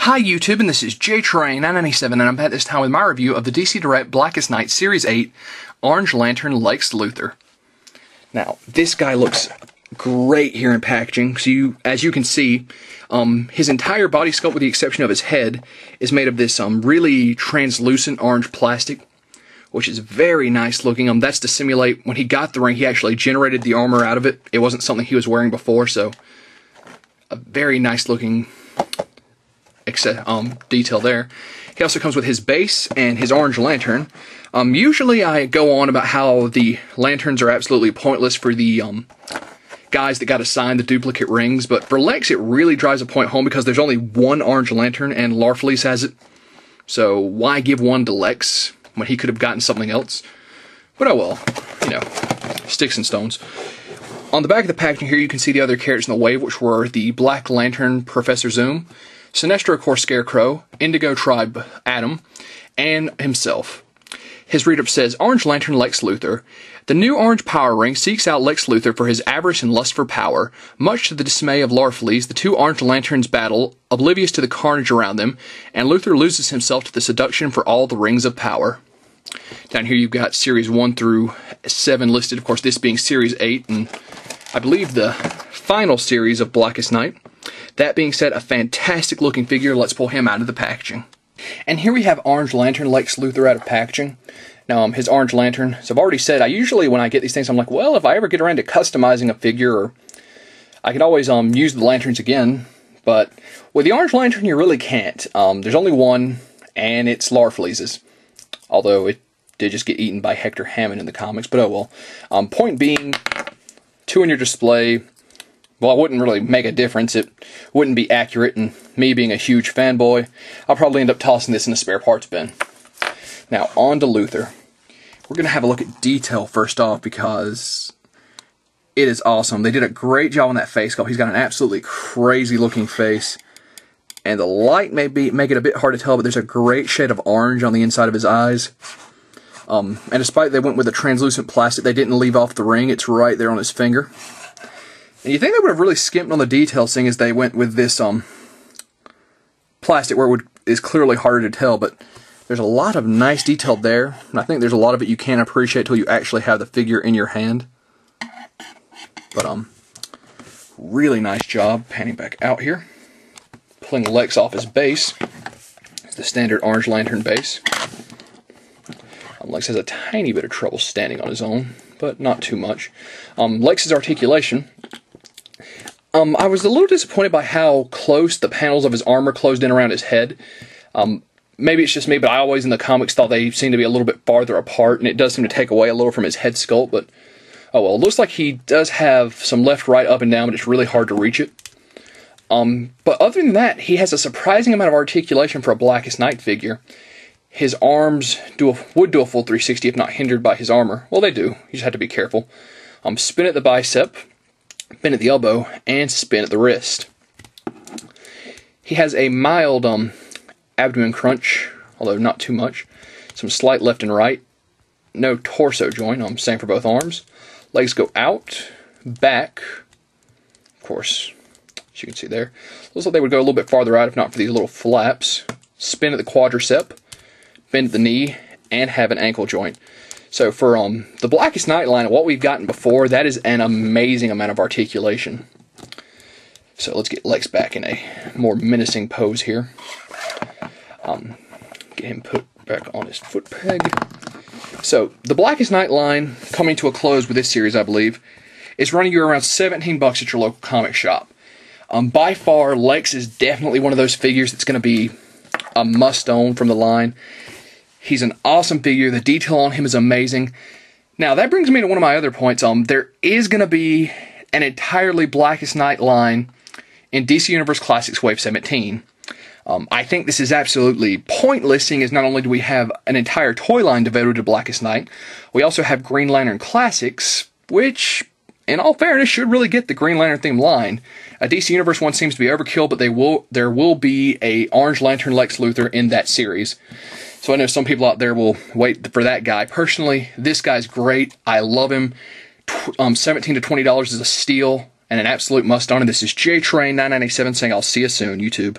Hi YouTube, and this is JTrain997, and I'm back this time with my review of the DC Direct Blackest Night Series 8 Orange Lantern Lex Luthor. Now, this guy looks great here in packaging. So as you can see, his entire body sculpt, with the exception of his head, is made of this really translucent orange plastic, which is very nice looking. That's to simulate when he got the ring, he actually generated the armor out of it. It wasn't something he was wearing before, so a very nice looking detail there. He also comes with his base and his orange lantern. Usually I go on about how the lanterns are absolutely pointless for the guys that got assigned the duplicate rings, but for Lex it really drives a point home because there's only one orange lantern and Larfleeze has it. So why give one to Lex when he could have gotten something else? But oh well, you know, sticks and stones. On the back of the packaging here you can see the other characters in the wave, which were the Black Lantern Professor Zoom, Sinestro Corps Scarecrow, Indigo Tribe Adam, and himself. His read-up says, Orange Lantern Lex Luthor. The new orange power ring seeks out Lex Luthor for his avarice and lust for power. Much to the dismay of Larfleeze, the two orange lanterns battle, oblivious to the carnage around them, and Luthor loses himself to the seduction for all the rings of power. Down here you've got Series 1 through 7 listed, of course this being Series 8, and I believe the final series of Blackest Night. That being said, a fantastic looking figure. Let's pull him out of the packaging. And here we have Orange Lantern Lex Luthor out of packaging. Now, his Orange Lantern, so I've already said, I usually, when I get these things, I'm like, well, if I ever get around to customizing a figure, or I could always use the lanterns again, but with the Orange Lantern, you really can't. There's only one, and it's Larfleeze's, although it did just get eaten by Hector Hammond in the comics, but oh well. Point being, two in your display, well, it wouldn't really make a difference. It wouldn't be accurate, and me being a huge fanboy, I'll probably end up tossing this in a spare parts bin. Now, on to Luthor. We're going to have a look at detail first off, because it is awesome. They did a great job on that face sculpt. He's got an absolutely crazy looking face, and the light may make it a bit hard to tell, but there's a great shade of orange on the inside of his eyes. And despite they went with a translucent plastic, they didn't leave off the ring. It's right there on his finger. And you think they would have really skimped on the details, seeing as they went with this plastic where it is clearly harder to tell, but there's a lot of nice detail there, and I think there's a lot of it you can't appreciate till you actually have the figure in your hand. But really nice job panning back out here. Pulling Lex off his base. It's the standard Orange Lantern base. Lex has a tiny bit of trouble standing on his own, but not too much. Lex's articulation. I was a little disappointed by how close the panels of his armor closed in around his head. Maybe it's just me, but I always in the comics thought they seemed to be a little bit farther apart, and it does seem to take away a little from his head sculpt, but oh well. It looks like he does have some left, right, up, and down, but it's really hard to reach it. But other than that, he has a surprising amount of articulation for a Blackest Night figure. His arms would do a full 360 if not hindered by his armor. Well, they do. You just have to be careful. Spin at the bicep, bend at the elbow, and spin at the wrist. He has a mild abdomen crunch, although not too much. Some slight left and right. No torso joint. Same for both arms. Legs go out, back. Of course, as you can see there. Looks like they would go a little bit farther out if not for these little flaps. Spin at the quadricep, bend at the knee, and have an ankle joint. So for the Blackest Night line, what we've gotten before, that is an amazing amount of articulation. So let's get Lex back in a more menacing pose here. Get him put back on his foot peg. So the Blackest Night line, coming to a close with this series, I believe, is running you around $17 at your local comic shop. By far, Lex is definitely one of those figures that's going to be a must-own from the line. He's an awesome figure. The detail on him is amazing. Now, that brings me to one of my other points. There is going to be an entirely Blackest Night line in DC Universe Classics Wave 17. I think this is absolutely pointless, seeing as not only do we have an entire toy line devoted to Blackest Night, we also have Green Lantern Classics, which, in all fairness, should really get the Green Lantern theme line. A DC Universe one seems to be overkill, but there will be a Orange Lantern Lex Luthor in that series. So I know some people out there will wait for that guy. Personally, this guy's great. I love him. $17 to $20 is a steal and an absolute must-own. And this is JTrain997 saying I'll see you soon, YouTube.